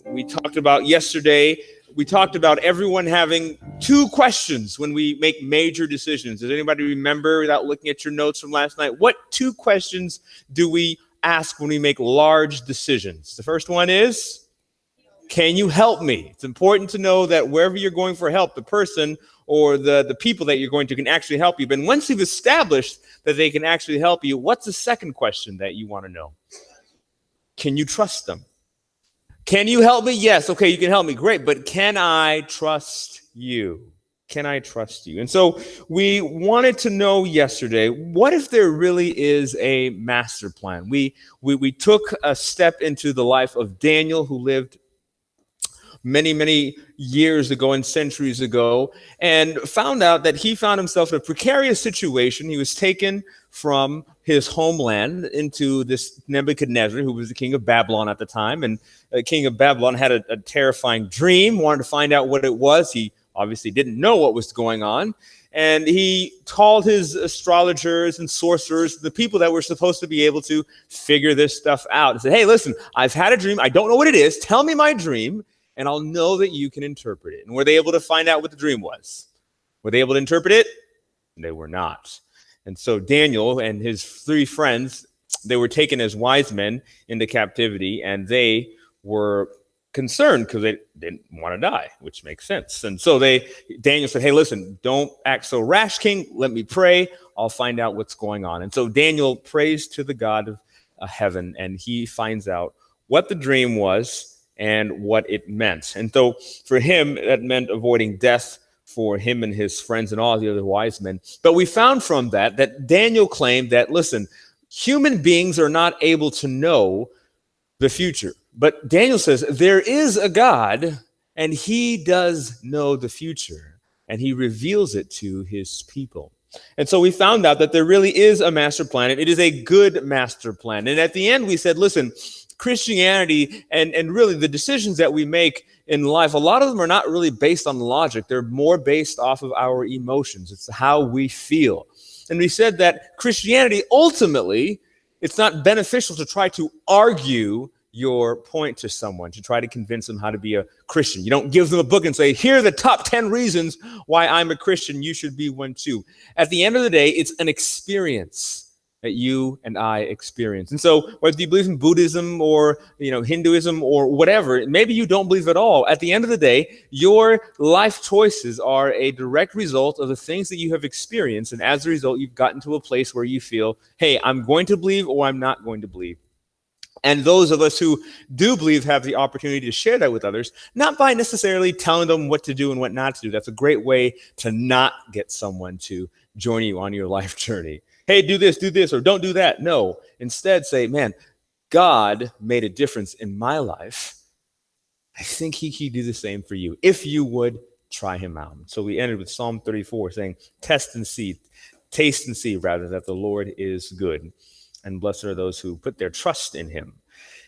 We talked about yesterday, we talked about everyone having two questions when we make major decisions. Does anybody remember, without looking at your notes from last night, what two questions do we ask when we make large decisions? The first one is, can you help me? It's important to know that wherever you're going for help, the person or the people that you're going to can actually help you. But once you've established that they can actually help you, what's the second question that you want to know? Can you trust them? Can you help me? Yes. Okay, you can help me. Great. But can I trust you? Can I trust you? And so we wanted to know yesterday, what if there really is a master plan? We took a step into the life of Daniel, who lived many years ago and centuries ago, and found out that he found himself in a precarious situation. He was taken from his homeland into this Nebuchadnezzar, who was the king of Babylon at the time. And the king of Babylon had a terrifying dream, wanted to find out what it was. He obviously didn't know what was going on. And he called his astrologers and sorcerers, the people that were supposed to be able to figure this stuff out, and said, hey, listen, I've had a dream. I don't know what it is. Tell me my dream, and I'll know that you can interpret it. And were they able to find out what the dream was? Were they able to interpret it? They were not. And so Daniel and his three friends, they were taken as wise men into captivity, and they were concerned because they didn't want to die, which makes sense. And so Daniel said, hey, listen, don't act so rash, king. Let me pray. I'll find out what's going on. And so Daniel prays to the God of heaven, and he finds out what the dream was and what it meant. And so for him, that meant avoiding death for him and his friends and all the other wise men. But we found from that Daniel claimed that, listen, human beings are not able to know the future. But Daniel says there is a God, and he does know the future, and he reveals it to his people. And so we found out that there really is a master plan, and it is a good master plan. And at the end, we said, listen, Christianity and really the decisions that we make in life, a lot of them are not really based on logic. They're more based off of our emotions. It's how we feel. And we said that Christianity, ultimately, it's not beneficial to try to argue your point to someone, to try to convince them how to be a Christian. You don't give them a book and say, here are the top 10 reasons why I'm a Christian. You should be one too. At the end of the day, it's an experience that you and I experience. And so whether you believe in Buddhism or Hinduism or whatever, maybe you don't believe at all. At the end of the day, your life choices are a direct result of the things that you have experienced. And as a result, you've gotten to a place where you feel, hey, I'm going to believe or I'm not going to believe. And those of us who do believe have the opportunity to share that with others, not by necessarily telling them what to do and what not to do. That's a great way to not get someone to join you on your life journey. Hey, do this, or don't do that. No, instead say, man, God made a difference in my life. I think he can do the same for you if you would try him out. So we ended with Psalm 34 saying, taste and see, that the Lord is good. And blessed are those who put their trust in him.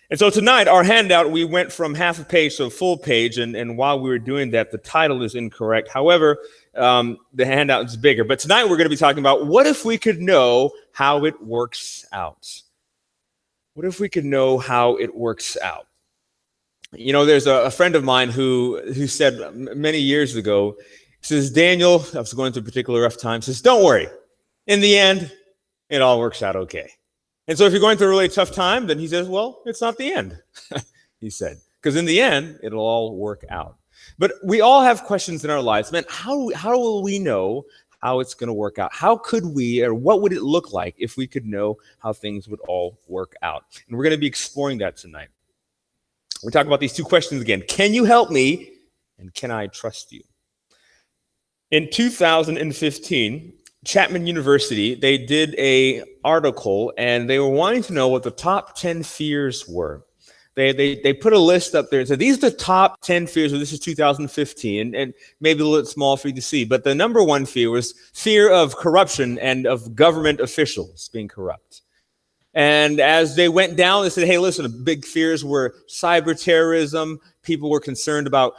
And so tonight, our handout, we went from half a page to a full page. And while we were doing that, the title is incorrect. However, the handout is bigger. But tonight, we're going to be talking about what if we could know how it works out? What if we could know how it works out? There's a friend of mine who said many years ago, he says, Daniel, I was going through a particular rough time, says, don't worry. In the end, it all works out okay. And so if you're going through a really tough time, then he says, well, it's not the end, he said, because in the end, it'll all work out. But we all have questions in our lives. Man, how will we know how it's going to work out? How could we, or what would it look like if we could know how things would all work out? And we're going to be exploring that tonight. We're talking about these two questions again. Can you help me? And can I trust you? In 2015, Chapman University, they did an article, and they were wanting to know what the top 10 fears were. They put a list up there and said, these are the top 10 fears. Well, this is 2015, and maybe a little bit small for you to see. But the number one fear was fear of corruption and of government officials being corrupt. And as they went down, they said, hey, listen, the big fears were cyber terrorism. People were concerned about,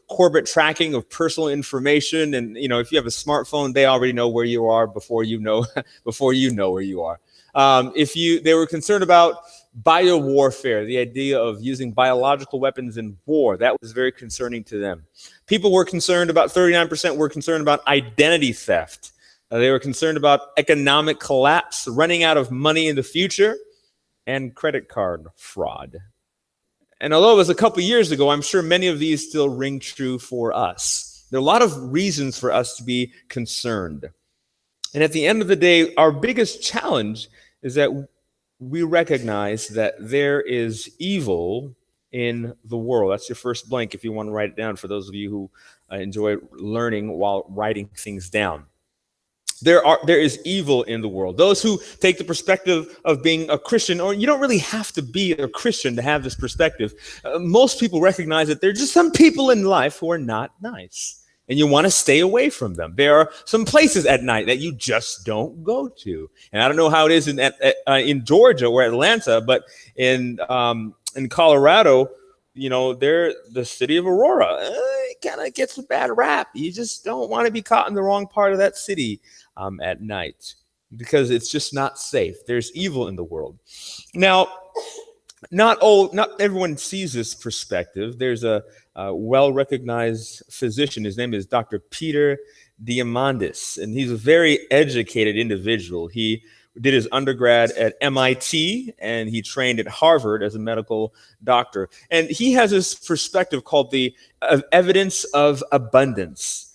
corporate tracking of personal information. And, if you have a smartphone, they already know where you are before you know where you are. They were concerned about biowarfare, the idea of using biological weapons in war. That was very concerning to them. People were concerned about, 39% were concerned about identity theft. They were concerned about economic collapse, running out of money in the future, and credit card fraud. And although it was a couple years ago, I'm sure many of these still ring true for us. There are a lot of reasons for us to be concerned. And at the end of the day, our biggest challenge is that we recognize that there is evil in the world. That's your first blank if you want to write it down, for those of you who enjoy learning while writing things down. There is evil in the world. Those who take the perspective of being a Christian, or you don't really have to be a Christian to have this perspective. Most people recognize that there are just some people in life who are not nice, and you want to stay away from them. There are some places at night that you just don't go to. And I don't know how it is in Georgia or Atlanta, but in Colorado, they're the city of Aurora. It kind of gets a bad rap. You just don't want to be caught in the wrong part of that city at night, because it's just not safe. There's evil in the world. Now, not everyone sees this perspective. There's a well-recognized physician. His name is Dr. Peter Diamandis, and he's a very educated individual. He did his undergrad at MIT, and he trained at Harvard as a medical doctor. And he has this perspective called the evidence of abundance.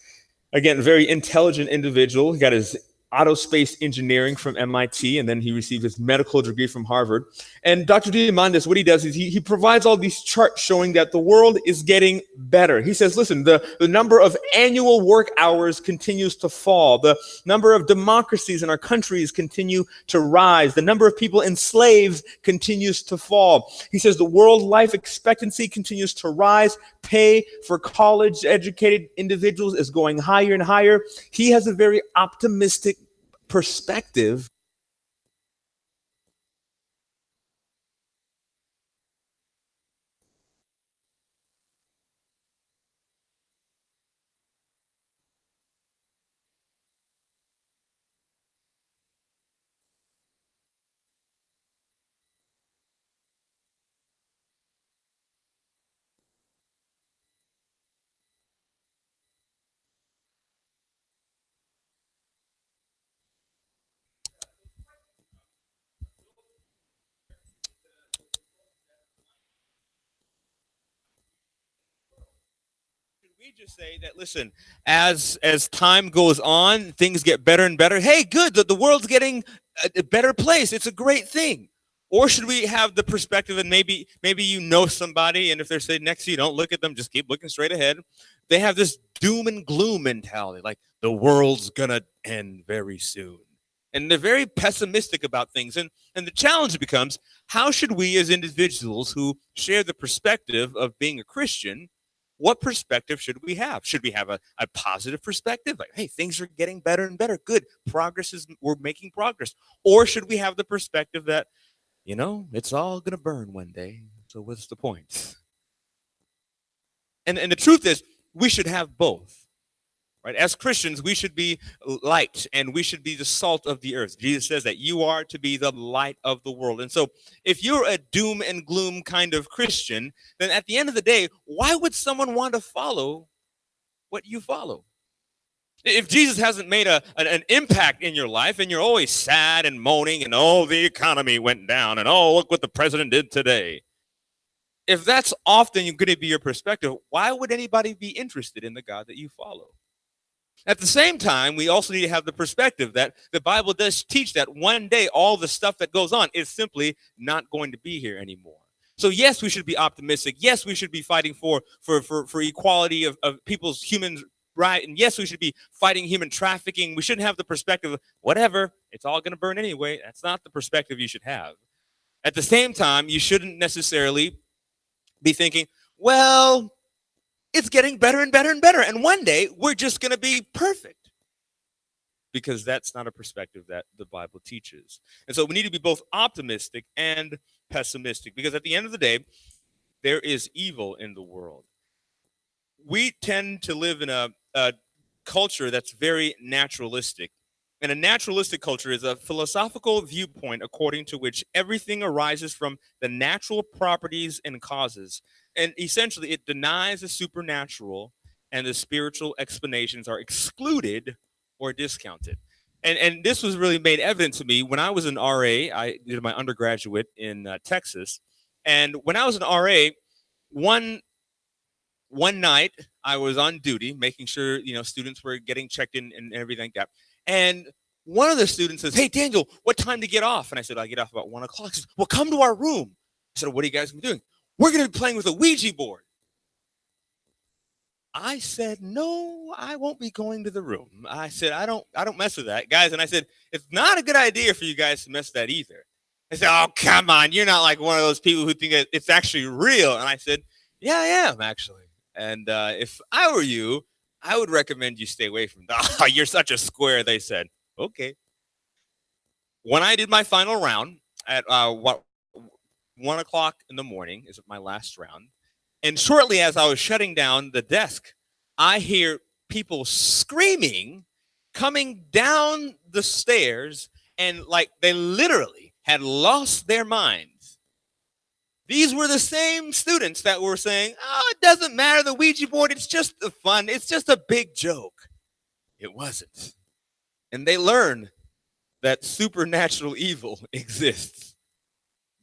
Again, very intelligent individual. He got his aerospace engineering from MIT, and then he received his medical degree from Harvard. And Dr. Diamandis, what he does is he provides all these charts showing that the world is getting better. He says, listen, the number of annual work hours continues to fall. The number of democracies in our countries continue to rise. The number of people enslaved continues to fall. He says the world life expectancy continues to rise. Pay for college educated individuals is going higher and higher. He has a very optimistic perspective. We just say that, listen, as time goes on, things get better and better. Hey, good, the world's getting a better place. It's a great thing. Or should we have the perspective, and maybe you know somebody, and if they're sitting next to you, don't look at them, just keep looking straight ahead. They have this doom and gloom mentality, like the world's gonna end very soon. And they're very pessimistic about things. And the challenge becomes, how should we as individuals who share the perspective of being a Christian, what perspective should we have? Should we have a positive perspective? Like, hey, things are getting better and better. Good. We're making progress. Or should we have the perspective that, it's all going to burn one day. So what's the point? And the truth is, we should have both. Right? As Christians, we should be light, and we should be the salt of the earth. Jesus says that you are to be the light of the world. And so if you're a doom and gloom kind of Christian, then at the end of the day, why would someone want to follow what you follow? If Jesus hasn't made an impact in your life, and you're always sad and moaning, and the economy went down, and look what the president did today. If that's often going to be your perspective, why would anybody be interested in the God that you follow? At the same time, we also need to have the perspective that the Bible does teach that one day all the stuff that goes on is simply not going to be here anymore. So yes, we should be optimistic. Yes, we should be fighting for equality of people's human right. And yes, we should be fighting human trafficking. We shouldn't have the perspective of whatever, it's all going to burn anyway. That's not the perspective you should have. At the same time, you shouldn't necessarily be thinking, well, it's getting better and better and better, and one day we're just going to be perfect. Because that's not a perspective that the Bible teaches. And so we need to be both optimistic and pessimistic, because at the end of the day, there is evil in the world. We tend to live in a culture that's very naturalistic. And a naturalistic culture is a philosophical viewpoint according to which everything arises from the natural properties and causes. And essentially, it denies the supernatural, and the spiritual explanations are excluded or discounted. And this was really made evident to me when I was an RA. I did my undergraduate in Texas. And when I was an RA, one one night I was on duty, making sure students were getting checked in and everything like that. And one of the students says, "Hey Daniel, what time to get off?" And I said, "I get off about 1 o'clock." He says, "Well, come to our room." I said, "What are you guys gonna be doing?" "We're gonna be playing with a Ouija board." I said, "No, I won't be going to the room." I said, I don't mess with that, guys. And I said, "It's not a good idea for you guys to mess with that either." I said, "Oh, come on. You're not like one of those people who think that it's actually real." And I said, "Yeah, I am actually. And if I were you, I would recommend you stay away from that." "Oh, you're such a square," they said. Okay. When I did my final round at 1 o'clock in the morning is my last round. And shortly as I was shutting down the desk, I hear people screaming coming down the stairs, and like they literally had lost their minds. These were the same students that were saying, "Oh, it doesn't matter, the Ouija board, it's just a fun, it's just a big joke." It wasn't. And they learned that supernatural evil exists.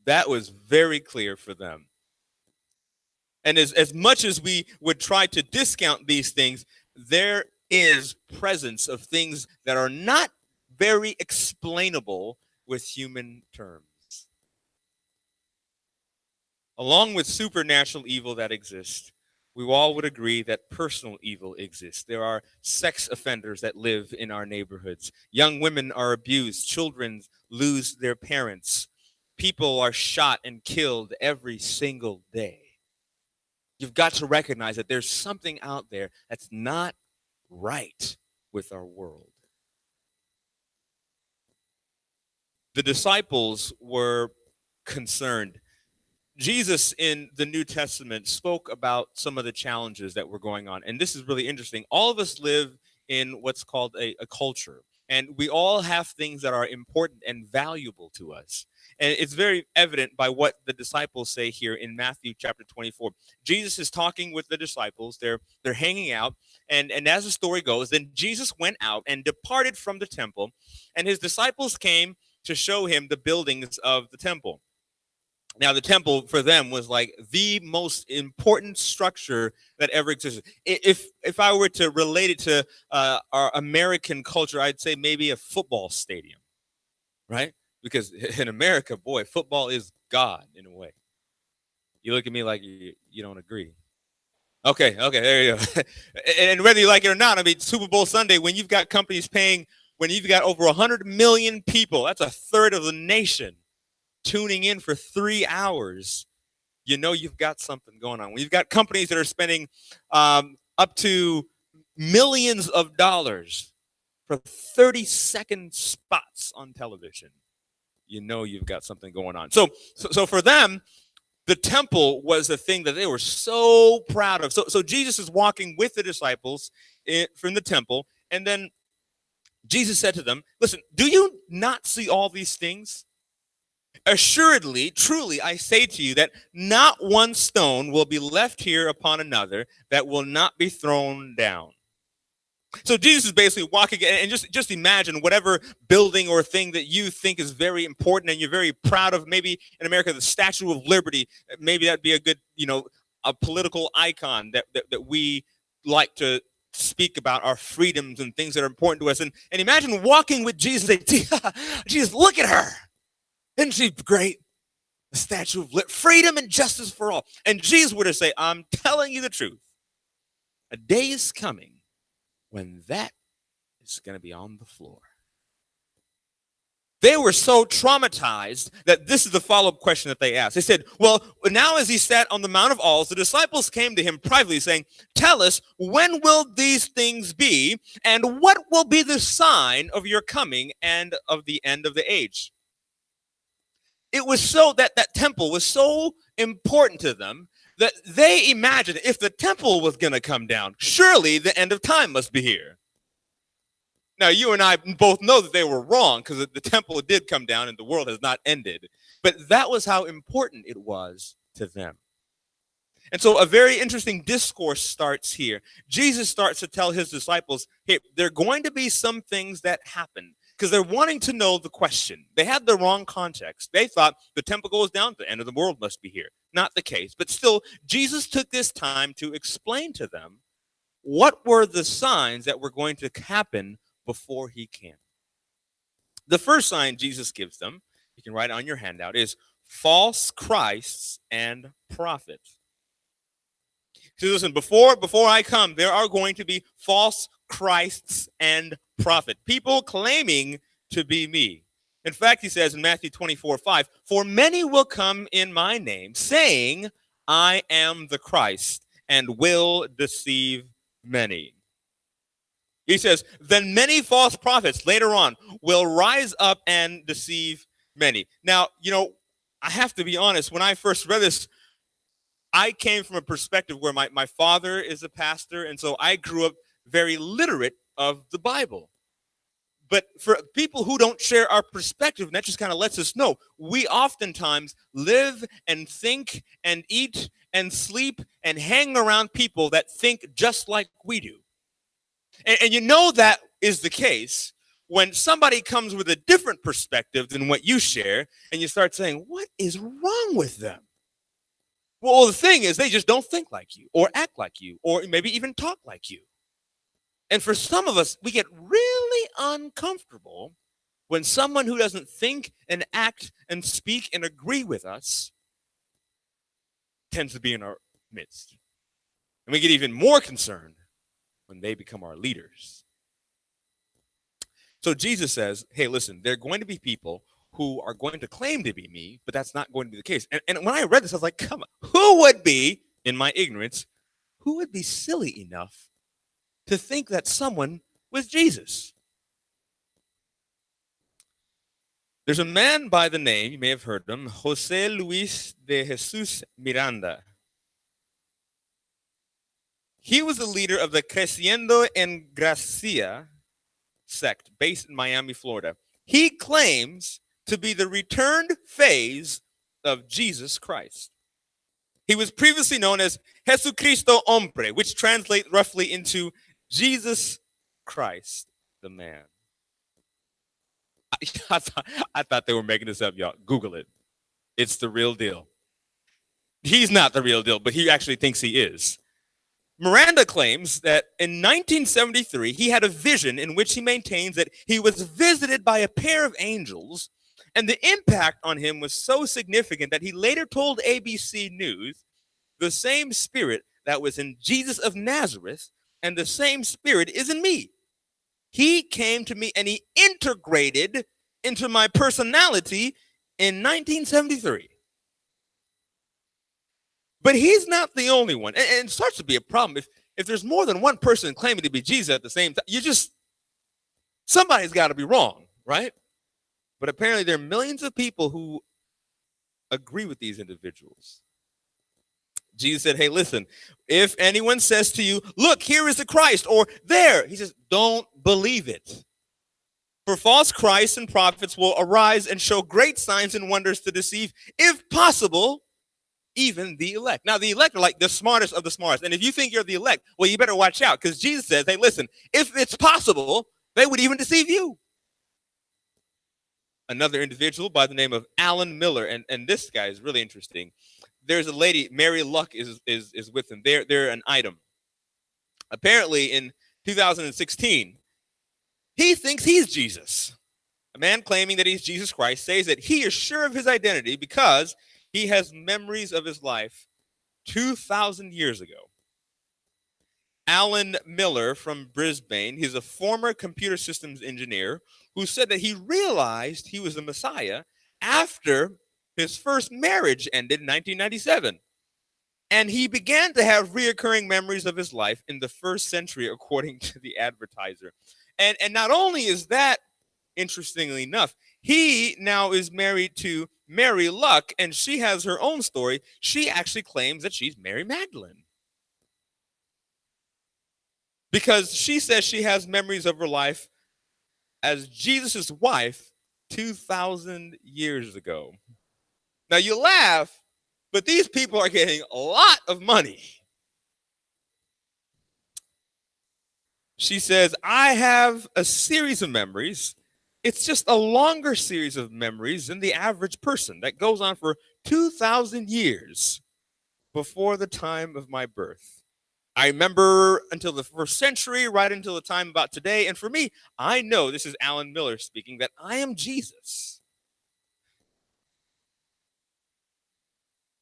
That was very clear for them. And as much as we would try to discount these things, there is presence of things that are not very explainable with human terms. Along with supernatural evil that exists, we all would agree that personal evil exists. There are sex offenders that live in our neighborhoods. Young women are abused. Children lose their parents. People are shot and killed every single day. You've got to recognize that there's something out there that's not right with our world. The disciples were concerned. Jesus in the New Testament spoke about some of the challenges that were going on. And this is really interesting. All of us live in what's called a culture. And we all have things that are important and valuable to us. And it's very evident by what the disciples say here in Matthew chapter 24. Jesus is talking with the disciples. They're hanging out. And as the story goes, then Jesus went out and departed from the temple. And his disciples came to show him the buildings of the temple. Now, the temple for them was like the most important structure that ever existed. If I were to relate it to our American culture, I'd say maybe a football stadium, right? Because in America, boy, football is God in a way. You look at me like you don't agree. Okay, there you go. And whether you like it or not, I mean, Super Bowl Sunday, when you've got companies paying, when you've got over 100 million people, that's a third of the nation tuning in for 3 hours, you know you've got something going on. When you've got companies that are spending up to millions of dollars for 30-second spots on television, you know you've got something going on. So for them, the temple was the thing that they were so proud of. So Jesus is walking with the disciples from the temple, and then Jesus said to them, "Listen, do you not see all these things? Assuredly, truly, I say to you that not one stone will be left here upon another that will not be thrown down." So Jesus is basically walking, and just imagine whatever building or thing that you think is very important and you're very proud of. Maybe in America, the Statue of Liberty, maybe that'd be a good, a political icon that we like to speak about our freedoms and things that are important to us. And imagine walking with Jesus and say, "Jesus, look at her. Isn't she great? The Statue of Freedom and justice for all." And Jesus were to say, "I'm telling you the truth. A day is coming when that is going to be on the floor." They were so traumatized that this is the follow-up question that they asked. They said, "Well, now as he sat on the Mount of Olives, the disciples came to him privately saying, 'Tell us, when will these things be? And what will be the sign of your coming and of the end of the age?'" It was so that temple was so important to them that they imagined if the temple was going to come down, surely the end of time must be here. Now, you and I both know that they were wrong because the temple did come down and the world has not ended. But that was how important it was to them. And so a very interesting discourse starts here. Jesus starts to tell his disciples, hey, there are going to be some things that happen because they're wanting to know the question. They had the wrong context. They thought the temple goes down, the end of the world must be here. Not the case. But still, Jesus took this time to explain to them what were the signs that were going to happen before he came. The first sign Jesus gives them, you can write it on your handout, is false Christs and prophets. So listen, before I come, there are going to be false Christs and prophet, people claiming to be me. In fact, he says in Matthew 24:5, for many will come in my name, saying, I am the Christ, and will deceive many. He says, then many false prophets later on will rise up and deceive many. Now, I have to be honest, when I first read this, I came from a perspective where my father is a pastor, and so I grew up very literate of the Bible. But for people who don't share our perspective, that just kind of lets us know we oftentimes live and think and eat and sleep and hang around people that think just like we do. And that is the case when somebody comes with a different perspective than what you share, and you start saying, what is wrong with them? Well, the thing is, they just don't think like you or act like you or maybe even talk like you. And for some of us, we get really uncomfortable when someone who doesn't think and act and speak and agree with us tends to be in our midst. And we get even more concerned when they become our leaders. So Jesus says, hey, listen, there are going to be people who are going to claim to be me, but that's not going to be the case. And when I read this, I was like, come on, who would be, in my ignorance, who would be silly enough to think that someone was Jesus? There's a man by the name, you may have heard of him, José Luis de Jesus Miranda. He was the leader of the Creciendo en Gracia sect based in Miami, Florida. He claims to be the returned phase of Jesus Christ. He was previously known as Jesucristo Hombre, which translates roughly into Jesus Christ, the man. I thought they were making this up, y'all. Google it. It's the real deal. He's not the real deal, but he actually thinks he is. Miranda claims that in 1973, he had a vision in which he maintains that he was visited by a pair of angels, and the impact on him was so significant that he later told ABC News, the same spirit that was in Jesus of Nazareth and the same spirit is in me. He came to me and he integrated into my personality in 1973. But he's not the only one. And it starts to be a problem. If there's more than one person claiming to be Jesus at the same time, somebody's got to be wrong, right? But apparently there are millions of people who agree with these individuals. Jesus said, hey, listen, if anyone says to you, look, here is the Christ, or there, he says, don't believe it. For false Christs and prophets will arise and show great signs and wonders to deceive, if possible, even the elect. Now, the elect are like the smartest of the smartest. And if you think you're the elect, well, you better watch out, because Jesus says, hey, listen, if it's possible, they would even deceive you. Another individual by the name of Alan Miller, and this guy is really interesting. There's a lady, Mary Luck, is with him. They're an item. Apparently, in 2016, he thinks he's Jesus. A man claiming that he's Jesus Christ says that he is sure of his identity because he has memories of his life 2,000 years ago. Alan Miller from Brisbane, he's a former computer systems engineer who said that he realized he was the Messiah after his first marriage ended in 1997. And he began to have reoccurring memories of his life in the first century, according to the Advertiser. And not only is that, interestingly enough, he now is married to Mary Luck, and she has her own story. She actually claims that she's Mary Magdalene, because she says she has memories of her life as Jesus' wife 2,000 years ago. Now you laugh, but these people are getting a lot of money. She says, I have a series of memories. It's just a longer series of memories than the average person that goes on for 2,000 years before the time of my birth. I remember until the first century, right until the time about today. And for me, I know, this is Alan Miller speaking, that I am Jesus.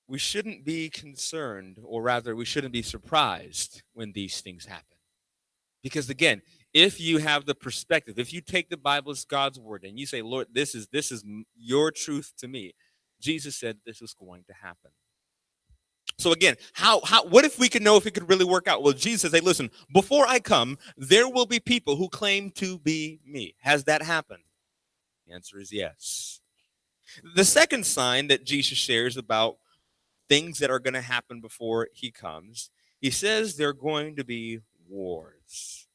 We shouldn't be concerned, or rather, we shouldn't be surprised when these things happen. Because again, if you have the perspective, if you take the Bible as God's word and you say, Lord, this is your truth to me, Jesus said this was going to happen. So again, how what if we could know if it could really work out? Well, Jesus says, hey, listen, before I come, there will be people who claim to be me. Has that happened? The answer is yes. The second sign that Jesus shares about things that are going to happen before he comes, he says there are going to be wars.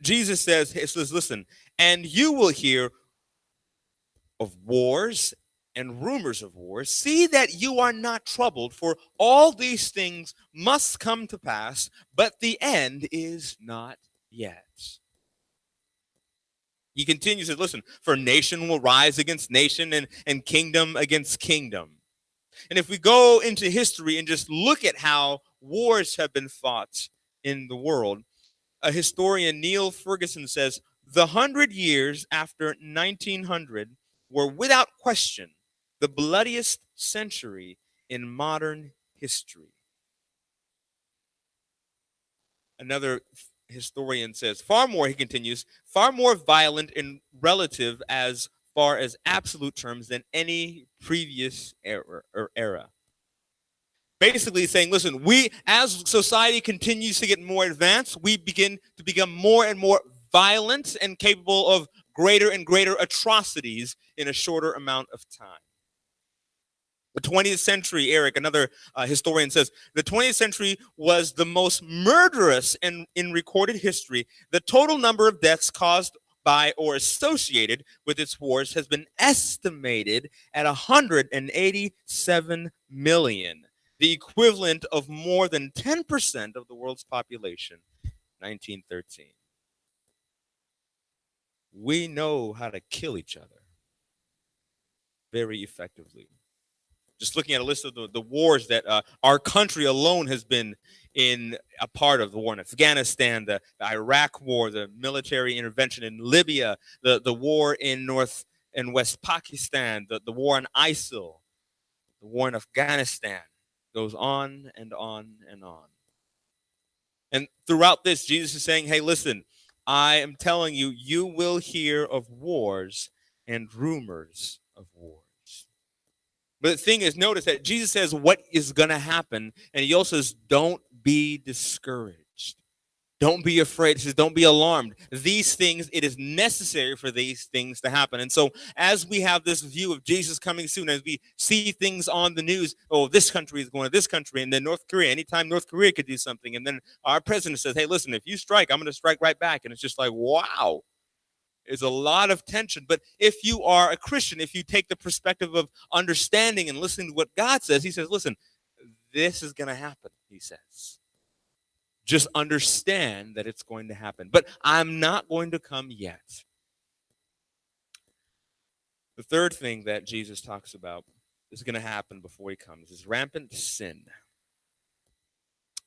Jesus says, listen, and you will hear of wars and rumors of wars. See that you are not troubled, for all these things must come to pass, but the end is not yet. He continues to listen, for nation will rise against nation and kingdom against kingdom. And if we go into history and just look at how wars have been fought in the world, a historian, Neil Ferguson, says the 100 years after 1900 were without question the bloodiest century in modern history. Another historian says, far more, he continues, far more violent in relative as far as absolute terms than any previous era. Basically saying, listen, we, as society continues to get more advanced, we begin to become more and more violent and capable of greater and greater atrocities in a shorter amount of time. The 20th century, Eric, another historian, says, the 20th century was the most murderous in recorded history. The total number of deaths caused by or associated with its wars has been estimated at 187 million, the equivalent of more than 10% of the world's population, 1913. We know how to kill each other very effectively. Just looking at a list of the wars that our country alone has been in a part of, the war in Afghanistan, the Iraq war, the military intervention in Libya, the war in North and West Pakistan, the war on ISIL, the war in Afghanistan, goes on and on and on. And throughout this, Jesus is saying, hey, listen, I am telling you, you will hear of wars and rumors of wars. But the thing is, notice that Jesus says what is going to happen, and he also says, don't be discouraged. Don't be afraid. He says, don't be alarmed. These things, it is necessary for these things to happen. And so as we have this view of Jesus coming soon, as we see things on the news, oh, this country is going to this country, and then North Korea, anytime North Korea could do something, and then our president says, hey, listen, if you strike, I'm going to strike right back. And it's just like, wow. Is a lot of tension. But if you are a Christian, if you take the perspective of understanding and listening to what God says, he says, listen, this is going to happen, he says. Just understand that it's going to happen. But I'm not going to come yet. The third thing that Jesus talks about is going to happen before he comes is rampant sin.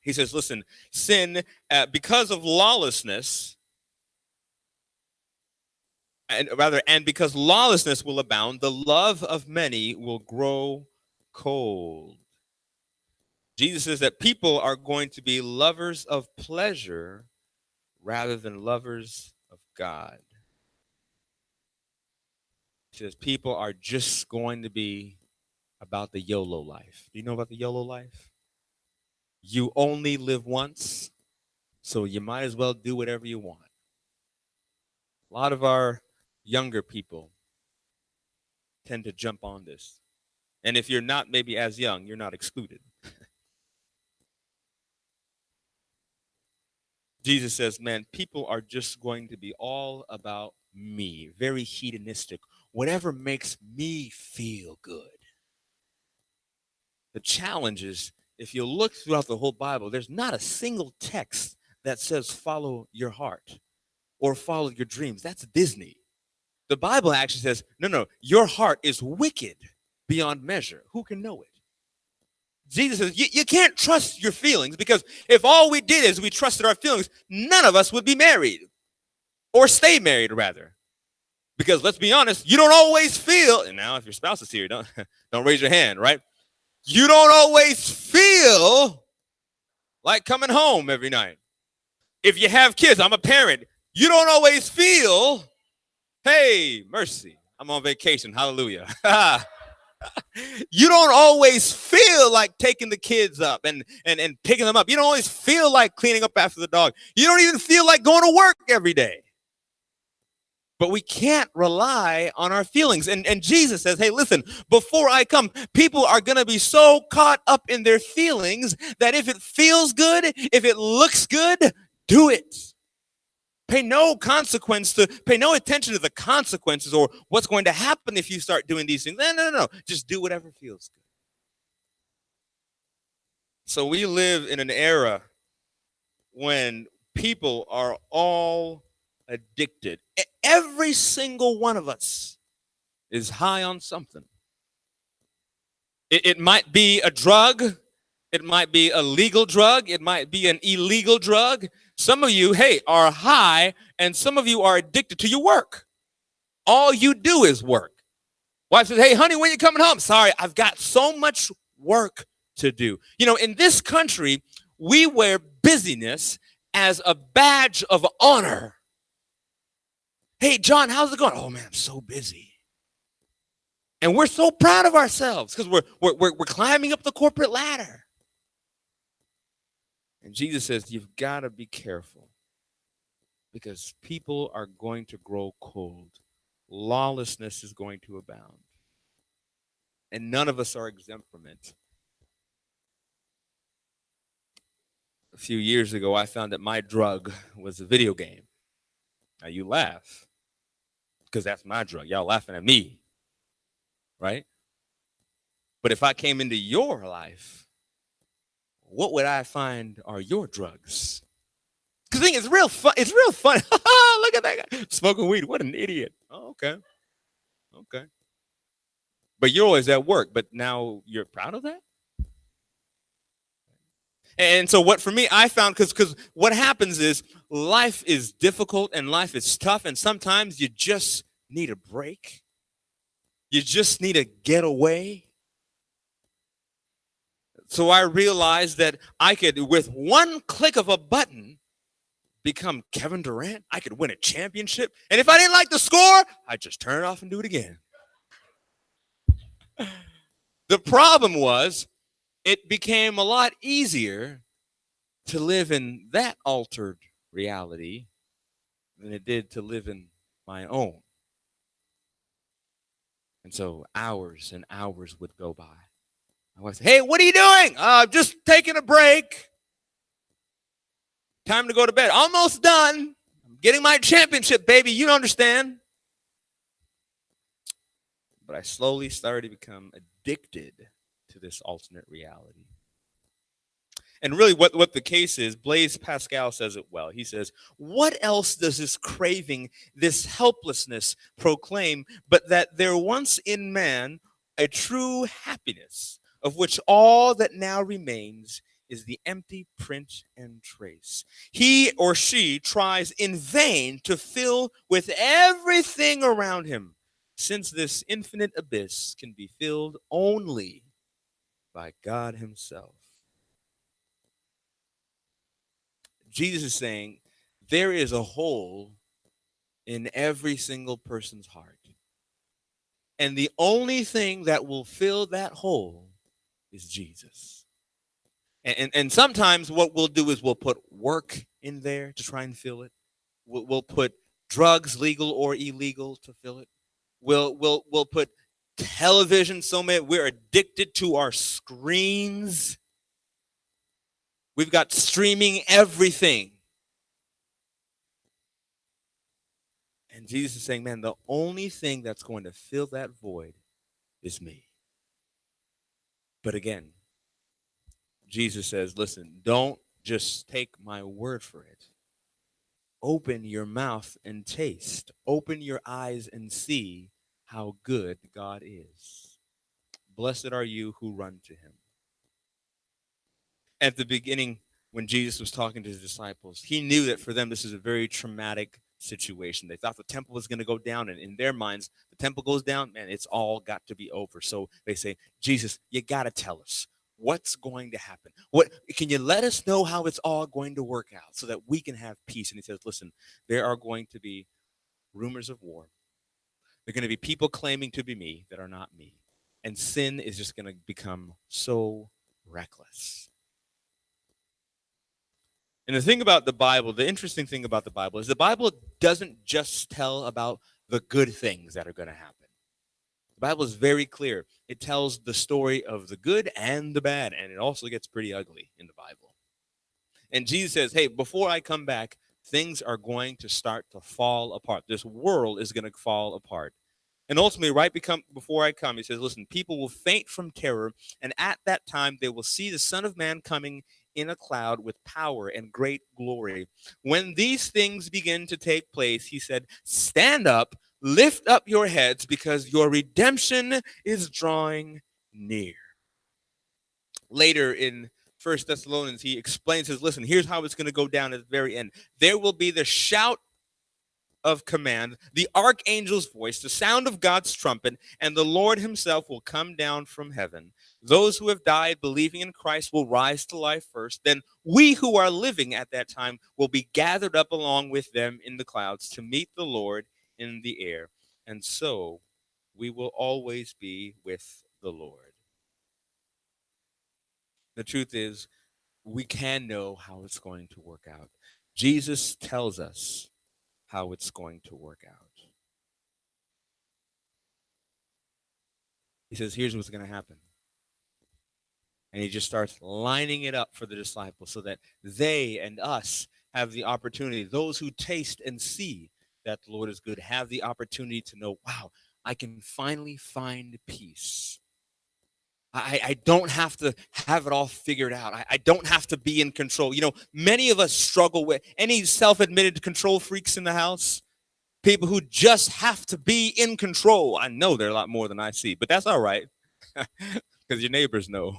He says, listen, sin, because of lawlessness, and because lawlessness will abound, the love of many will grow cold. Jesus says that people are going to be lovers of pleasure rather than lovers of God. He says people are just going to be about the YOLO life. Do you know about the YOLO life? You only live once, so you might as well do whatever you want. A lot of our younger people tend to jump on this. And if you're not maybe as young, you're not excluded. Jesus says, man, people are just going to be all about me, very hedonistic, whatever makes me feel good. The challenge is, if you look throughout the whole Bible, there's not a single text that says follow your heart or follow your dreams. That's Disney. The Bible actually says, no, your heart is wicked beyond measure. Who can know it? Jesus says, you can't trust your feelings, because if all we did is we trusted our feelings, none of us would be married, or stay married, rather. Because let's be honest, you don't always feel, and now if your spouse is here, don't raise your hand, right? You don't always feel like coming home every night. If you have kids, I'm a parent, you don't always feel, hey, mercy, I'm on vacation, hallelujah. You don't always feel like taking the kids up and picking them up. You don't always feel like cleaning up after the dog. You don't even feel like going to work every day. But we can't rely on our feelings. And Jesus says, hey, listen, before I come, people are going to be so caught up in their feelings that if it feels good, if it looks good, do it. Pay no attention to the consequences or what's going to happen if you start doing these things. No. Just do whatever feels good. So we live in an era when people are all addicted. Every single one of us is high on something. It might be a drug. It might be a legal drug. It might be an illegal drug. Some of you, are high, and some of you are addicted to your work. All you do is work. Wife says, hey, honey, when you coming home? Sorry, I've got so much work to do. In this country, we wear busyness as a badge of honor. Hey, John, how's it going? Oh, man, I'm so busy. And we're so proud of ourselves because we're climbing up the corporate ladder. And Jesus says, you've got to be careful, because people are going to grow cold. Lawlessness is going to abound. And none of us are exempt from it. A few years ago, I found that my drug was a video game. Now, you laugh, because that's my drug. Y'all laughing at me, right? But if I came into your life, what would I find are your drugs? Because the thing is real fun. It's real fun. Look at that guy smoking weed. What an idiot. Oh, okay. But you're always at work, but now you're proud of that? And so what for me, I found, because what happens is life is difficult and life is tough, and sometimes you just need a break. You just need a getaway. So I realized that I could, with one click of a button, become Kevin Durant. I could win a championship. And if I didn't like the score, I'd just turn it off and do it again. The problem was, it became a lot easier to live in that altered reality than it did to live in my own. And so hours and hours would go by. I would say, hey, what are you doing? Just taking a break. Time to go to bed. Almost done. I'm getting my championship, baby. You don't understand. But I slowly started to become addicted to this alternate reality. And really what the case is, Blaise Pascal says it well. He says, what else does this craving, this helplessness proclaim but that there once in man a true happiness, of which all that now remains is the empty print and trace. He or she tries in vain to fill with everything around him, since this infinite abyss can be filled only by God himself. Jesus is saying there is a hole in every single person's heart. And the only thing that will fill that hole is Jesus. And sometimes what we'll do is we'll put work in there to try and fill it. We'll put drugs, legal or illegal, to fill it. We'll put television, we're addicted to our screens. We've got streaming everything. And Jesus is saying, man, the only thing that's going to fill that void is me. But again, Jesus says, listen, don't just take my word for it. Open your mouth and taste. Open your eyes and see how good God is. Blessed are you who run to him. At the beginning, when Jesus was talking to his disciples, he knew that for them, this is a very traumatic situation. They thought the temple was going to go down, and in their minds, the temple goes down, man, it's all got to be over. So they say, Jesus, you got to tell us what's going to happen. What can you let us know how it's all going to work out so that we can have peace? And he says, listen, there are going to be rumors of war. There are going to be people claiming to be me that are not me. And sin is just going to become so reckless. And the thing about the Bible, the interesting thing about the Bible is the Bible doesn't just tell about the good things that are going to happen. The Bible is very clear. It tells the story of the good and the bad, and it also gets pretty ugly in the Bible. And Jesus says, hey, before I come back, things are going to start to fall apart. This world is going to fall apart. And ultimately, before I come, he says, listen, people will faint from terror, and at that time they will see the Son of Man coming in a cloud with power and great glory. When these things begin to take place, he said, stand up, lift up your heads, because your redemption is drawing near. Later in 1 Thessalonians, he explains, says, listen, here's how it's going to go down at the very end. There will be the shout of command, the archangel's voice, the sound of God's trumpet, and the Lord himself will come down from heaven. Those who have died believing in Christ will rise to life first. Then we who are living at that time will be gathered up along with them in the clouds to meet the Lord in the air. And so we will always be with the Lord. The truth is, we can know how it's going to work out. Jesus tells us how it's going to work out. He says, here's what's going to happen. And he just starts lining it up for the disciples so that they and us have the opportunity, those who taste and see that the Lord is good, have the opportunity to know, wow, I can finally find peace. I don't have to have it all figured out. I don't have to be in control. You know, many of us struggle with any self-admitted control freaks in the house. People who just have to be in control. I know there are a lot more than I see, but that's all right. Because your neighbors know.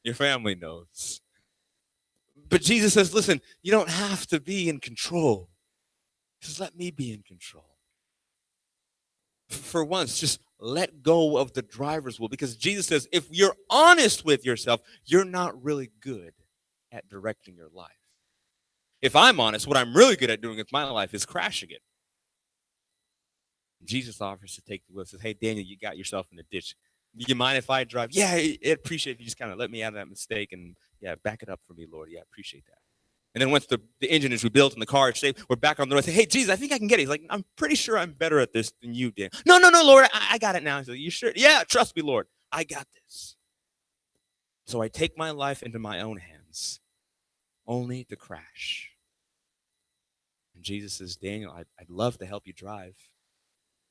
Your family knows. But Jesus says, listen, you don't have to be in control. He says, let me be in control. For once, just let go of the driver's wheel. Because Jesus says, if you're honest with yourself, you're not really good at directing your life. If I'm honest, what I'm really good at doing with my life is crashing it. Jesus offers to take the wheel. Says, hey, Daniel, you got yourself in the ditch. Do you mind if I drive? Yeah, I appreciate if you just kind of let me out of that mistake and, yeah, back it up for me, Lord. Yeah, I appreciate that. And then once the engine is rebuilt and the car is safe, we're back on the road. Say, hey, Jesus, I think I can get it. He's like, I'm pretty sure I'm better at this than you did. No, Lord, I got it now. He's like, you sure? Yeah, trust me, Lord. I got this. So I take my life into my own hands, only to crash. And Jesus says, Daniel, I'd love to help you drive.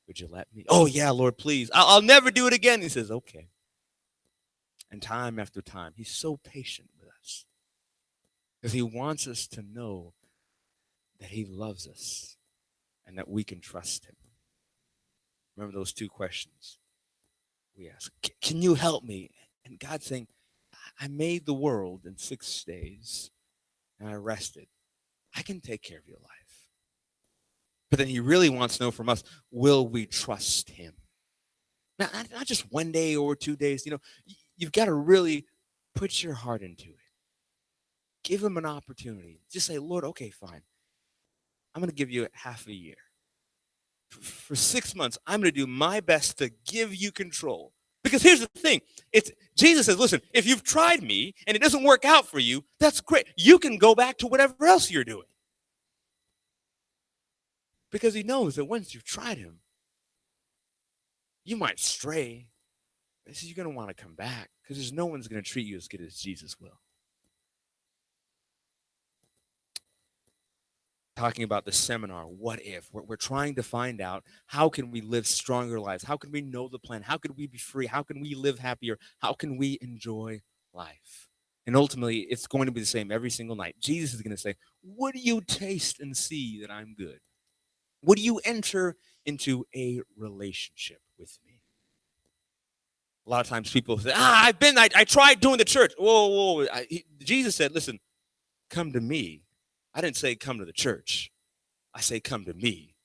Would you let me? Oh, yeah, Lord, please. I'll never do it again. He says, okay. And time after time, he's so patient with us because he wants us to know that he loves us and that we can trust him. Remember those two questions we ask. Can you help me? And God's saying, I made the world in 6 days and I rested. I can take care of your life. But then he really wants to know from us, will we trust him? Not just 1 day or 2 days. You know, you've got to really put your heart into it. Give him an opportunity. Just say, Lord, okay, fine. I'm going to give you half a year. For 6 months, I'm going to do my best to give you control. Because here's the thing. Jesus says, listen, if you've tried me and it doesn't work out for you, that's great. You can go back to whatever else you're doing. Because he knows that once you've tried him, you might stray. He says, you're going to want to come back because there's no one's going to treat you as good as Jesus will. talking about the seminar, What If? We're trying to find out, how can we live stronger lives? How can we know the plan? How can we be free? How can we live happier? How can we enjoy life? And ultimately, it's going to be the same every single night. Jesus is going to say, would you taste and see that I'm good? Would you enter into a relationship with me? A lot of times people say, I tried doing the church. Whoa. Jesus said, listen, come to me. I didn't say come to the church. I say come to me.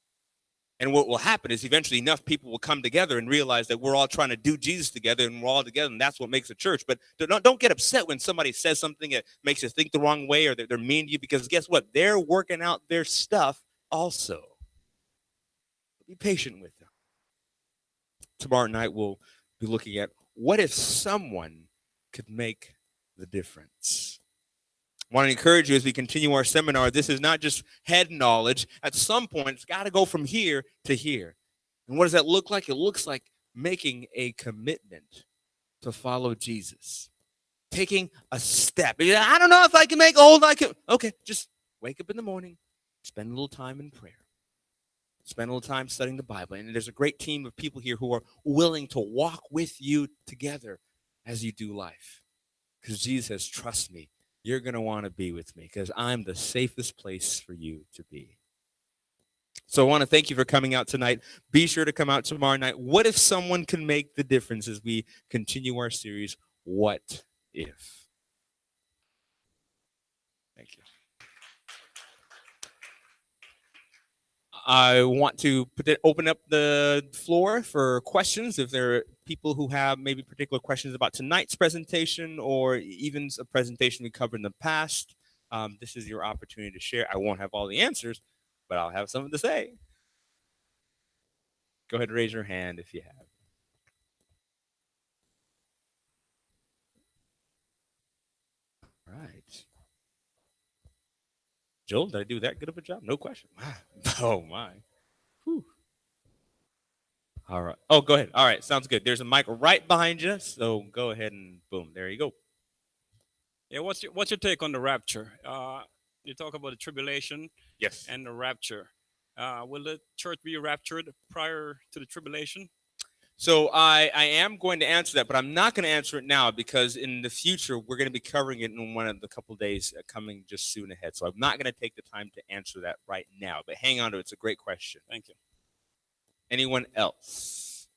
And what will happen is eventually enough people will come together and realize that we're all trying to do Jesus together, and we're all together, and that's what makes a church. But don't get upset when somebody says something that makes you think the wrong way, or they're mean to you, because guess what? They're working out their stuff also. Be patient with them. Tomorrow night we'll be looking at, what if someone could make the difference? I want to encourage you as we continue our seminar. This is not just head knowledge. At some point, it's got to go from here to here. And what does that look like? It looks like making a commitment to follow Jesus, taking a step. I don't know if I can make a whole lot. Okay, just wake up in the morning, spend a little time in prayer, spend a little time studying the Bible. And there's a great team of people here who are willing to walk with you together as you do life. Because Jesus says, trust me, you're going to want to be with me, because I'm the safest place for you to be. So I want to thank you for coming out tonight. Be sure to come out tomorrow night. What if someone can make the difference as we continue our series, What If? Thank you. I want to open up the floor for questions. If there are people who have maybe particular questions about tonight's presentation, or even a presentation we covered in the past, this is your opportunity to share. I won't have all the answers, but I'll have something to say. Go ahead and raise your hand if you have. All right. Joel, did I do that good of a job? No question. Oh, my. Whew. All right. Oh, go ahead. All right. Sounds good. There's a mic right behind you. So go ahead and boom. There you go. Yeah, what's your take on the rapture? You talk about the tribulation Yes. and the rapture. Will the church be raptured prior to the tribulation? So I am going to answer that, but I'm not going to answer it now, because in the future we're going to be covering it in one of the couple days coming just soon ahead. So I'm not going to take the time to answer that right now, but hang on to it. It's a great question. Thank you. Anyone else?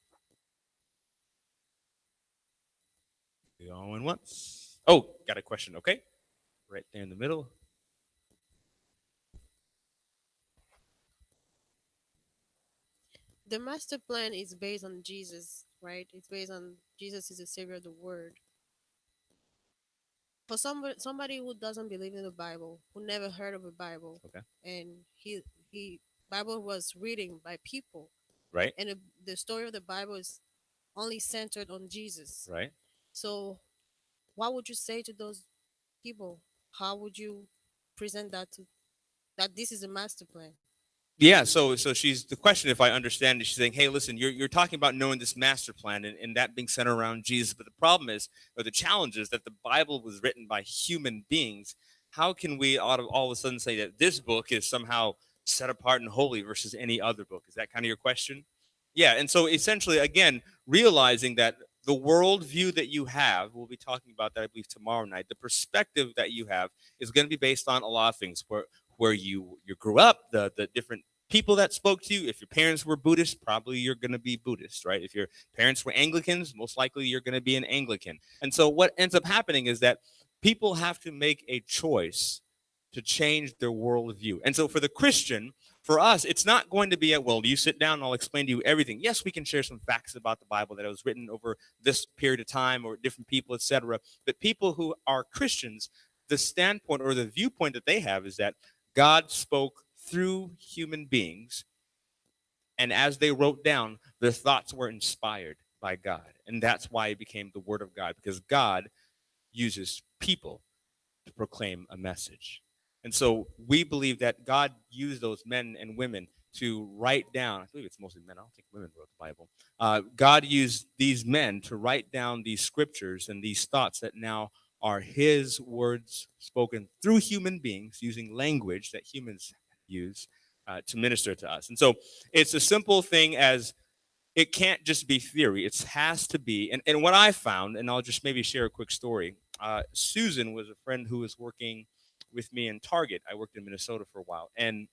Going once. Oh, got a question. Okay. Right there in the middle. The master plan is based on Jesus, right? It's based on Jesus is the savior of the world. For somebody who doesn't believe in the Bible, who never heard of the Bible, Okay. and he Bible was reading by people, Right. and the story of the Bible is only centered on Jesus. Right. So, what would you say to those people? How would you present that this is a master plan? Yeah, so she's the question, if I understand it, she's saying, hey, listen, you're talking about knowing this master plan, and that being centered around Jesus, but the problem is, or the challenge is, that the Bible was written by human beings. How can we all of a sudden say that this book is somehow set apart and holy versus any other book? Is that kind of your question? Yeah, and so essentially, again, realizing that the worldview that you have, we'll be talking about that, I believe, tomorrow night. The perspective that you have is going to be based on a lot of things, where you grew up, the different people that spoke to you. If your parents were Buddhist, probably you're going to be Buddhist, right? If your parents were Anglicans, most likely you're going to be an Anglican. And so what ends up happening is that people have to make a choice to change their worldview. And so for the Christian, for us, it's not going to be well, you sit down and I'll explain to you everything. Yes, we can share some facts about the Bible, that it was written over this period of time or different people, etc. But people who are Christians, the standpoint or the viewpoint that they have is that God spoke through human beings, and as they wrote down, their thoughts were inspired by God. And that's why it became the Word of God, because God uses people to proclaim a message. And so we believe that God used those men and women to write down, I believe it's mostly men, I don't think women wrote the Bible. God used these men to write down these scriptures and these thoughts that now are his words spoken through human beings, using language that humans use to minister to us. And so it's a simple thing as it can't just be theory. It has to be. And what I found, and I'll just maybe share a quick story. Susan was a friend who was working with me in Target. I worked in Minnesota for a while. And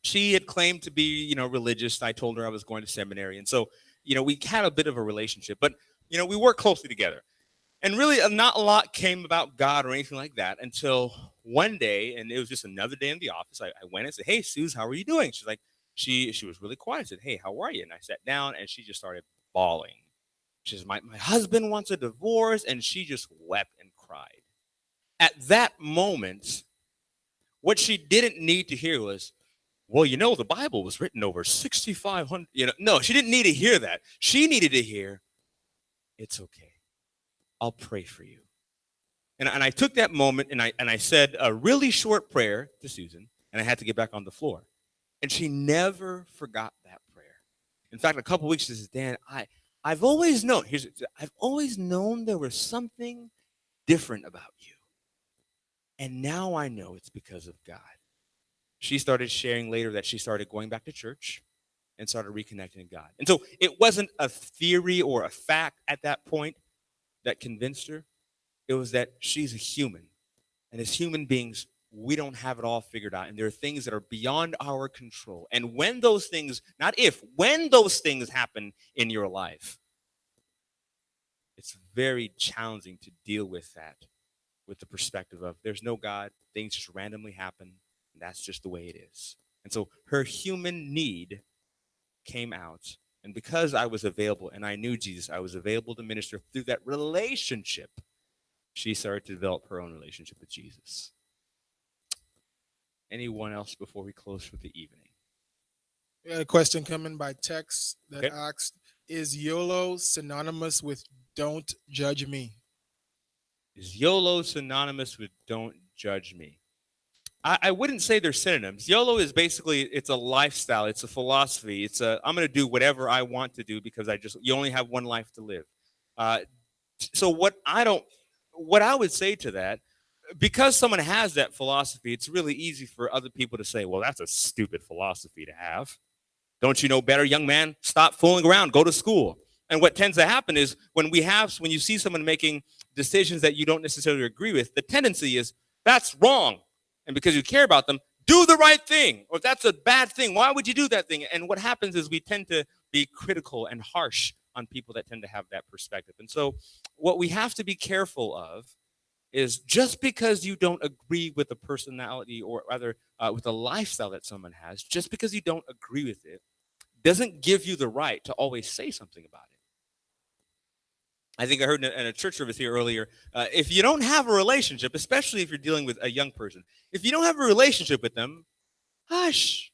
she had claimed to be, religious. I told her I was going to seminary. And so, we had a bit of a relationship. But, we worked closely together. And really, not a lot came about God or anything like that until one day, and it was just another day in the office. I went and said, "Hey, Suze, how are you doing?" She's like, she was really quiet. I said, "Hey, how are you?" And I sat down, and she just started bawling. She says, my husband wants a divorce, and she just wept and cried. At that moment, what she didn't need to hear was, "Well, the Bible was written over 6,500. No, she didn't need to hear that. She needed to hear, "It's okay. I'll pray for you." And I took that moment and I said a really short prayer to Susan, and I had to get back on the floor. And she never forgot that prayer. In fact, a couple weeks she says, "Dan, I've always known, I've always known there was something different about you. And now I know it's because of God." She started sharing later that she started going back to church and started reconnecting with God. And so it wasn't a theory or a fact at that point that convinced her. It was that she's a human. And as human beings, we don't have it all figured out. And there are things that are beyond our control. And when those things, not if, when those things happen in your life, it's very challenging to deal with that with the perspective of there's no God, things just randomly happen, and that's just the way it is. And so her human need came out. And because I was available and I knew Jesus, I was available to minister through that relationship. She started to develop her own relationship with Jesus. Anyone else before we close for the evening? We had a question coming by text that Okay. asked, "Is YOLO synonymous with don't judge me?" Is YOLO synonymous with don't judge me? I wouldn't say they're synonyms. YOLO is basically, it's a lifestyle. It's a philosophy. I'm going to do whatever I want to do because you only have one life to live. So what I would say to that, because someone has that philosophy, it's really easy for other people to say, "Well, that's a stupid philosophy to have. Don't you know better, young man? Stop fooling around. Go to school." And what tends to happen is when you see someone making decisions that you don't necessarily agree with, the tendency is, "That's wrong." And because you care about them, do the right thing. Or if that's a bad thing, why would you do that thing? And what happens is we tend to be critical and harsh on people that tend to have that perspective. And so what we have to be careful of is just because you don't agree with the personality or rather with the lifestyle that someone has, just because you don't agree with it, doesn't give you the right to always say something about it. I think I heard in a church service here earlier, if you don't have a relationship, especially if you're dealing with a young person, if you don't have a relationship with them, hush.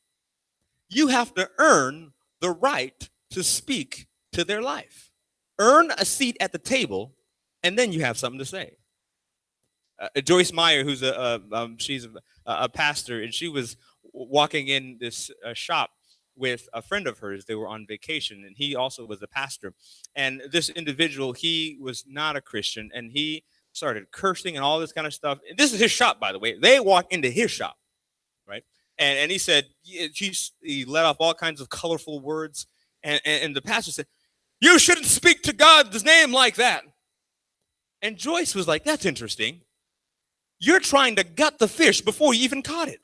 You have to earn the right to speak to their life. Earn a seat at the table, and then you have something to say. Joyce Meyer, who's she's a pastor, and she was walking in this shop with a friend of hers. They were on vacation, and he also was a pastor. And this individual, he was not a Christian, and he started cursing and all this kind of stuff. And this is his shop, by the way. They walked into his shop, right? And he said, he let off all kinds of colorful words. And the pastor said, "You shouldn't speak to God's name like that." And Joyce was like, "That's interesting. You're trying to gut the fish before you even caught it."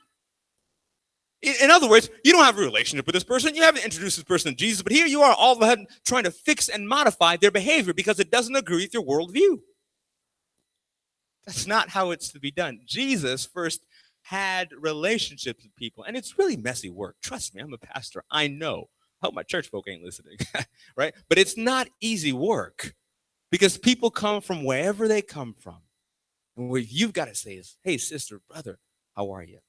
In other words, you don't have a relationship with this person. You haven't introduced this person to Jesus, but here you are all of a sudden trying to fix and modify their behavior because it doesn't agree with your worldview. That's not how it's to be done. Jesus first had relationships with people, and it's really messy work. Trust me, I'm a pastor. I know. I hope my church folk ain't listening, right? But it's not easy work because people come from wherever they come from. And what you've got to say is, "Hey, sister, brother, how are you?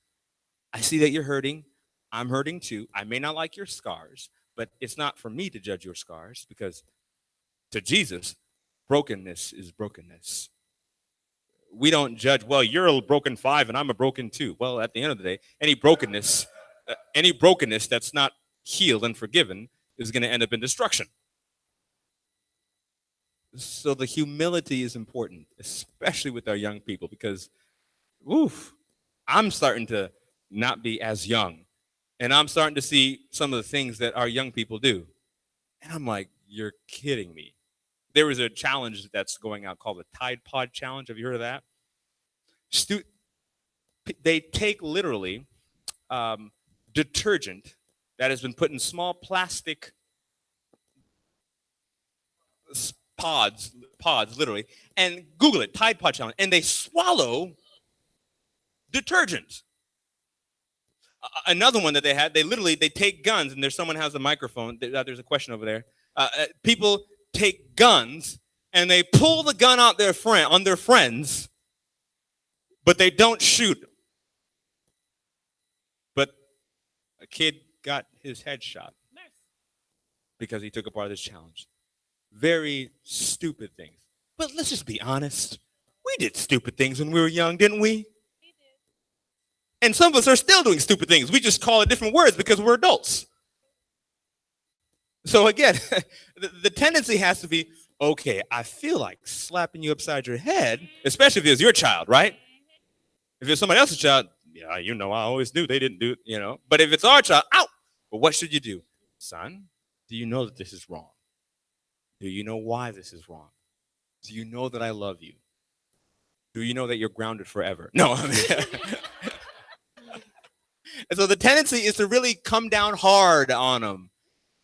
I see that you're hurting. I'm hurting too. I may not like your scars, but it's not for me to judge your scars because to Jesus, brokenness is brokenness. We don't judge, well, you're a broken 5 and I'm a broken 2. Well, at the end of the day, any brokenness that's not healed and forgiven is going to end up in destruction. So the humility is important, especially with our young people, because I'm starting to not be as young. And I'm starting to see some of the things that our young people do. And I'm like, you're kidding me. There was a challenge that's going out called the Tide Pod Challenge. Have you heard of that? They take literally detergent that has been put in small plastic pods literally, and Google it, Tide Pod Challenge, and they swallow detergent. Another one that they had, they take guns, and there's someone has a microphone. There's a question over there. People take guns and they pull the gun out on their friends, but they don't shoot. But a kid got his head shot because he took a part of this challenge. Very stupid things. But let's just be honest. We did stupid things when we were young, didn't we? And some of us are still doing stupid things. We just call it different words because we're adults. So again, the tendency has to be, okay, I feel like slapping you upside your head, especially if it was your child, right? If it's somebody else's child, yeah, I always knew they didn't do it, But if it's our child, ow! But what should you do? Son, do you know that this is wrong? Do you know why this is wrong? Do you know that I love you? Do you know that you're grounded forever? No. And so the tendency is to really come down hard on them.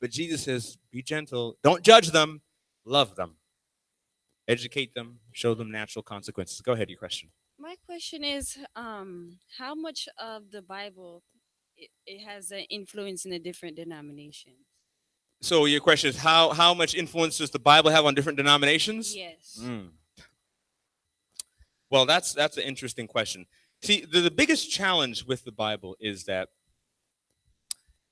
But Jesus says, be gentle. Don't judge them. Love them. Educate them. Show them natural consequences. Go ahead, your question. My question is, how much of the Bible it has an influence in the different denominations? So your question is, how much influence does the Bible have on different denominations? Yes. Well, that's an interesting question. See, the biggest challenge with the Bible is that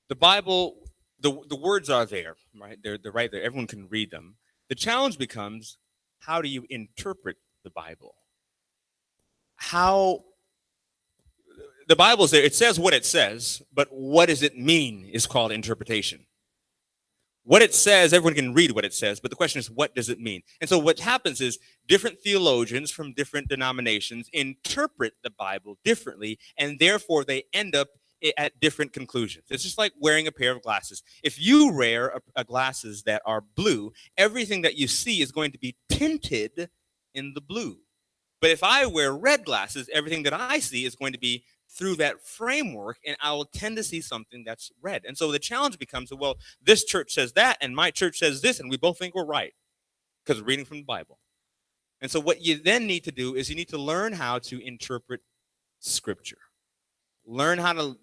the Bible, the words are there, right? They're right there. Everyone can read them. The challenge becomes, how do you interpret the Bible? How the Bible's there, it says what it says, but what does it mean is called interpretation. What it says, everyone can read what it says, but the question is, what does it mean? And so what happens is different theologians from different denominations interpret the Bible differently, and therefore they end up at different conclusions. It's just like wearing a pair of glasses. If you wear glasses that are blue, everything that you see is going to be tinted in the blue. But if I wear red glasses, everything that I see is going to be through that framework, and I will tend to see something that's red. And so the challenge becomes, well, this church says that, and my church says this, and we both think we're right because we're reading from the Bible. And so what you then need to do is you need to learn how to interpret Scripture. Learn how to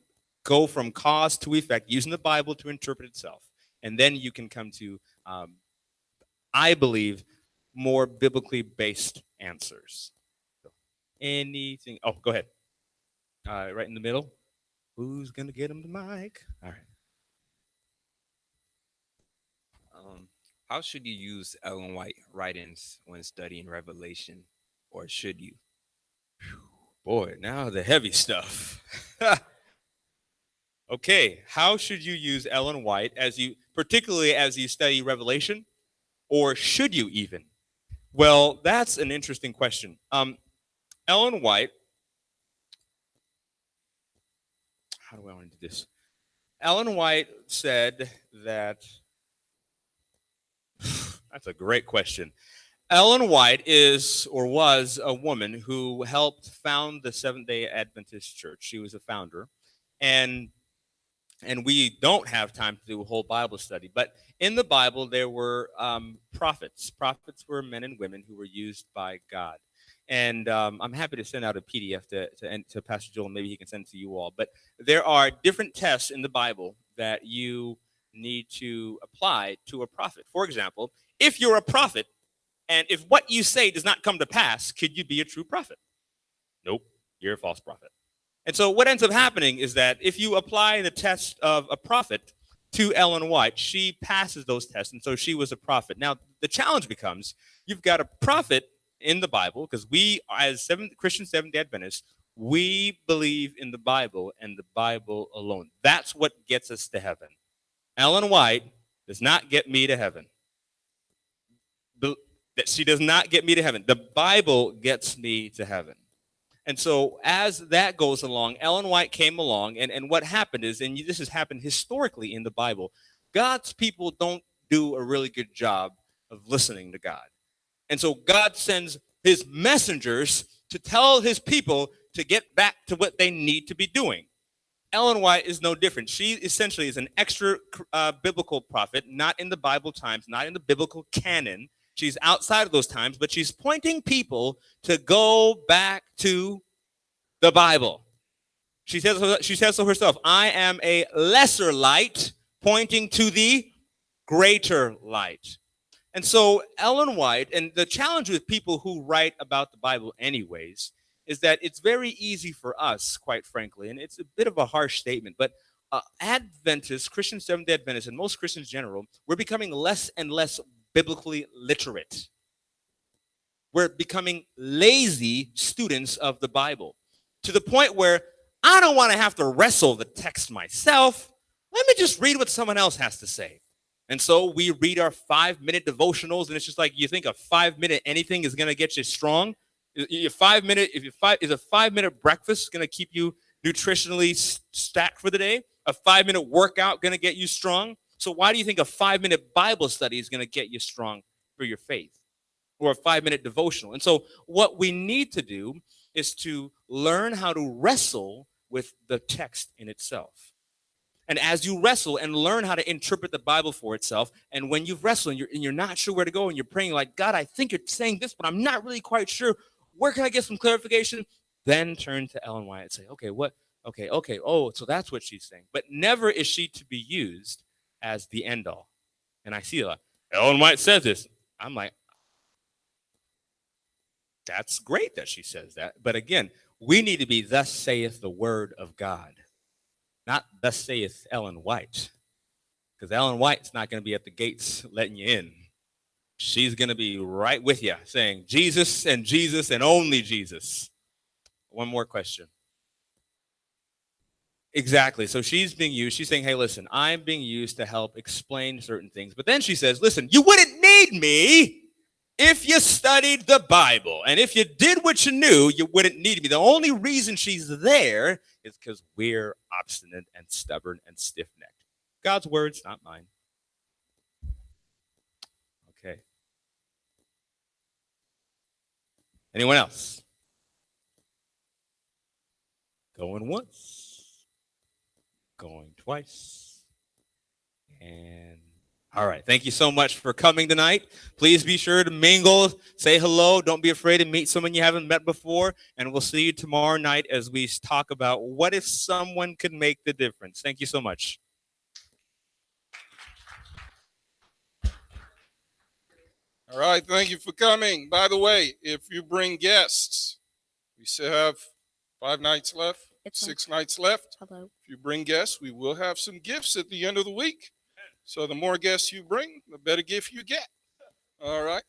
go from cause to effect, using the Bible to interpret itself. And then you can come to, I believe, more biblically based answers. So anything? Oh, go ahead. Right in the middle. Who's going to get him the mic? All right. How should you use Ellen White writings when studying Revelation, or should you? Boy, now the heavy stuff. Okay, how should you use Ellen White particularly as you study Revelation, or should you even? Well, that's an interesting question. Ellen White, how do I want to do this? Ellen White said that, that's a great question. Ellen White is or was a woman who helped found the Seventh-day Adventist Church. She was a founder. And we don't have time to do a whole Bible study. But in the Bible, there were prophets. Prophets were men and women who were used by God. And I'm happy to send out a PDF to Pastor Joel, and maybe he can send it to you all. But there are different tests in the Bible that you need to apply to a prophet. For example, if you're a prophet, and if what you say does not come to pass, could you be a true prophet? Nope, you're a false prophet. And so what ends up happening is that if you apply the test of a prophet to Ellen White, she passes those tests, and so she was a prophet. Now, the challenge becomes, you've got a prophet in the Bible, because we, as Christian Seventh-day Adventists, we believe in the Bible and the Bible alone. That's what gets us to heaven. Ellen White does not get me to heaven. She does not get me to heaven. The Bible gets me to heaven. And so as that goes along, Ellen White came along, and what happened is, and this has happened historically in the Bible, God's people don't do a really good job of listening to God. And so God sends his messengers to tell his people to get back to what they need to be doing. Ellen White is no different. She essentially is an extra biblical prophet, not in the Bible times, not in the biblical canon. She's outside of those times, but she's pointing people to go back to the Bible. She says so herself, I am a lesser light pointing to the greater light. And so Ellen White, and the challenge with people who write about the Bible anyways, is that it's very easy for us, quite frankly, and it's a bit of a harsh statement, but Adventists, Christian Seventh-day Adventists, and most Christians in general, we're becoming less and less biblically literate. We're becoming lazy students of the Bible, to the point where I don't want to have to wrestle the text myself. Let me just read what someone else has to say. And so we read our 5-minute devotionals, and it's just like, you think a 5-minute anything is going to get you strong? Is a 5-minute breakfast going to keep you nutritionally stacked for the day? A 5-minute workout going to get you strong? So why do you think a 5-minute Bible study is going to get you strong for your faith? Or a 5-minute devotional? And so what we need to do is to learn how to wrestle with the text in itself. And as you wrestle and learn how to interpret the Bible for itself, and when you've wrestled and you're not sure where to go, and you're praying like, God, I think you're saying this, but I'm not really quite sure. Where can I get some clarification? Then turn to Ellen White and say, okay, what? Okay. Oh, so that's what she's saying. But never is she to be used as the end all. And I see a lot. Ellen White says this. I'm like, that's great that she says that. But again, we need to be thus saith the word of God. Not thus saith Ellen White, because Ellen White's not going to be at the gates letting you in. She's going to be right with you saying Jesus and Jesus and only Jesus. One more question. Exactly. So she's being used. She's saying, hey, listen, I'm being used to help explain certain things. But then she says, listen, you wouldn't need me if you studied the Bible. And if you did what you knew, you wouldn't need me. The only reason she's there is because we're obstinate and stubborn and stiff-necked. God's words, not mine. Okay. Anyone else? Going once. Going twice. And all right. Thank you so much for coming tonight. Please be sure to mingle, say hello. Don't be afraid to meet someone you haven't met before. And we'll see you tomorrow night as we talk about what if someone could make the difference. Thank you so much. All right. Thank you for coming. By the way, if you bring guests, we still have 5 nights left, 6 nights left. Hello. If you bring guests, we will have some gifts at the end of the week. So the more guests you bring, the better gift you get. All right.